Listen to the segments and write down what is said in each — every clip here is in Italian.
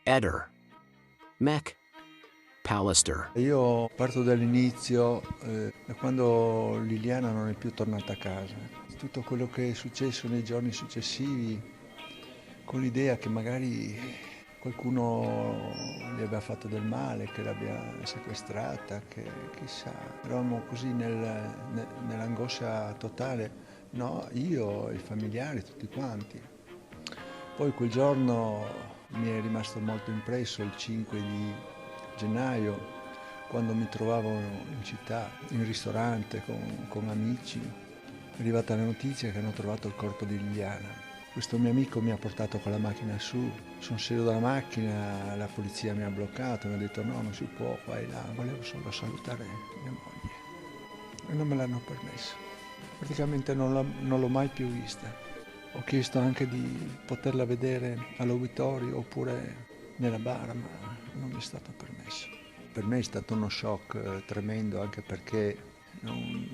Eder, Mac, Pallister. Io parto dall'inizio, da quando Liliana non è più tornata a casa. Tutto quello che è successo nei giorni successivi, con l'idea che magari qualcuno gli aveva fatto del male, che l'abbia sequestrata, che chissà. Eravamo così nell'angoscia totale, no? Io, i familiari, tutti quanti. Poi quel giorno mi è rimasto molto impresso il 5 di gennaio, quando mi trovavo in città, in ristorante con amici. È arrivata la notizia che hanno trovato il corpo di Liliana. Questo mio amico mi ha portato con la macchina su, sono sceso dalla macchina, la polizia mi ha bloccato, mi ha detto no, non si può, qua e là, volevo solo salutare mia moglie e non me l'hanno permesso. Praticamente non l'ho mai più vista. Ho chiesto anche di poterla vedere all'obitorio oppure nella bara, ma non mi è stato permesso. Per me è stato uno shock tremendo, anche perché non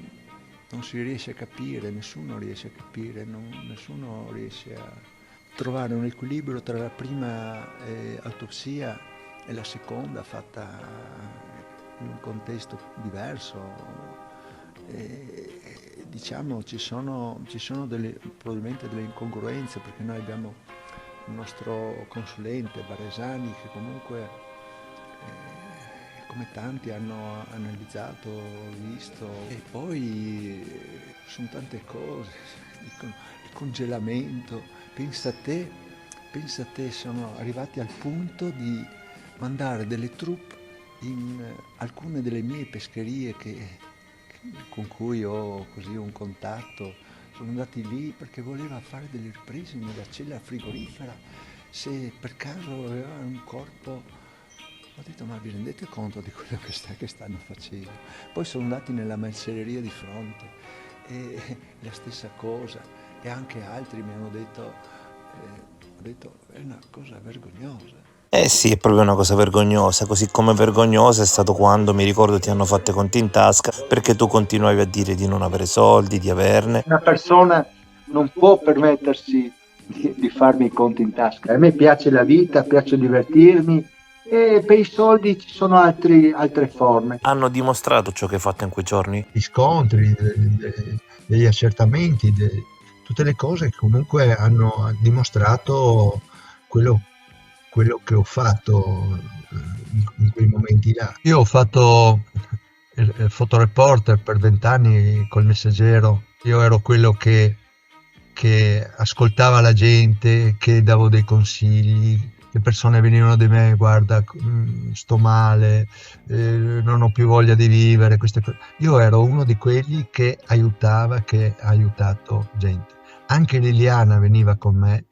si riesce a capire, nessuno riesce a capire, nessuno riesce a trovare un equilibrio tra la prima autopsia e la seconda fatta in un contesto diverso. Diciamo ci sono probabilmente delle incongruenze, perché noi abbiamo il nostro consulente Baresani che comunque come tanti hanno analizzato, visto, e poi sono tante cose, il congelamento, pensa a te, sono arrivati al punto di mandare delle troupe in alcune delle mie pescherie con cui ho così un contatto. Sono andati lì perché voleva fare delle riprese nella cella frigorifera, se per caso aveva un corpo. Ho detto, ma vi rendete conto di quello che stanno facendo? Poi sono andati nella macelleria di fronte e la stessa cosa, e anche altri mi hanno detto, ho detto, è una cosa vergognosa. Eh sì, è proprio una cosa vergognosa, così come vergognosa è stato quando, mi ricordo, ti hanno fatto i conti in tasca perché tu continuavi a dire di non avere soldi, di averne. Una persona non può permettersi di farmi i conti in tasca. A me piace la vita, piace divertirmi e per i soldi ci sono altre forme. Hanno dimostrato ciò che hai fatto in quei giorni? Gli scontri, degli accertamenti, tutte le cose che comunque hanno dimostrato quello che ho fatto in quei momenti là. Io ho fatto il fotoreporter per 20 anni col Messaggero. Io ero quello che ascoltava la gente, che davo dei consigli. Le persone venivano da me, guarda, sto male, non ho più voglia di vivere, queste cose. Io ero uno di quelli che aiutava, che ha aiutato gente. Anche Liliana veniva con me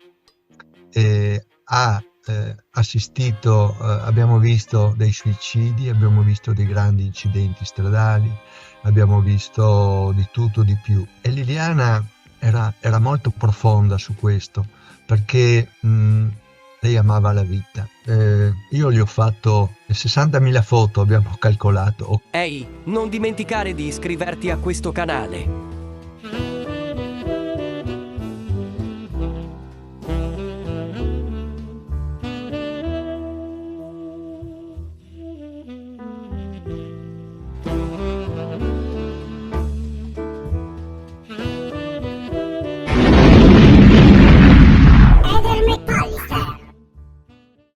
e ha assistito, abbiamo visto dei suicidi, abbiamo visto dei grandi incidenti stradali, abbiamo visto di tutto, di più. E Liliana era molto profonda su questo, perché lei amava la vita. Io gli ho fatto 60.000 foto, abbiamo calcolato. Ehi, non dimenticare di iscriverti a questo canale.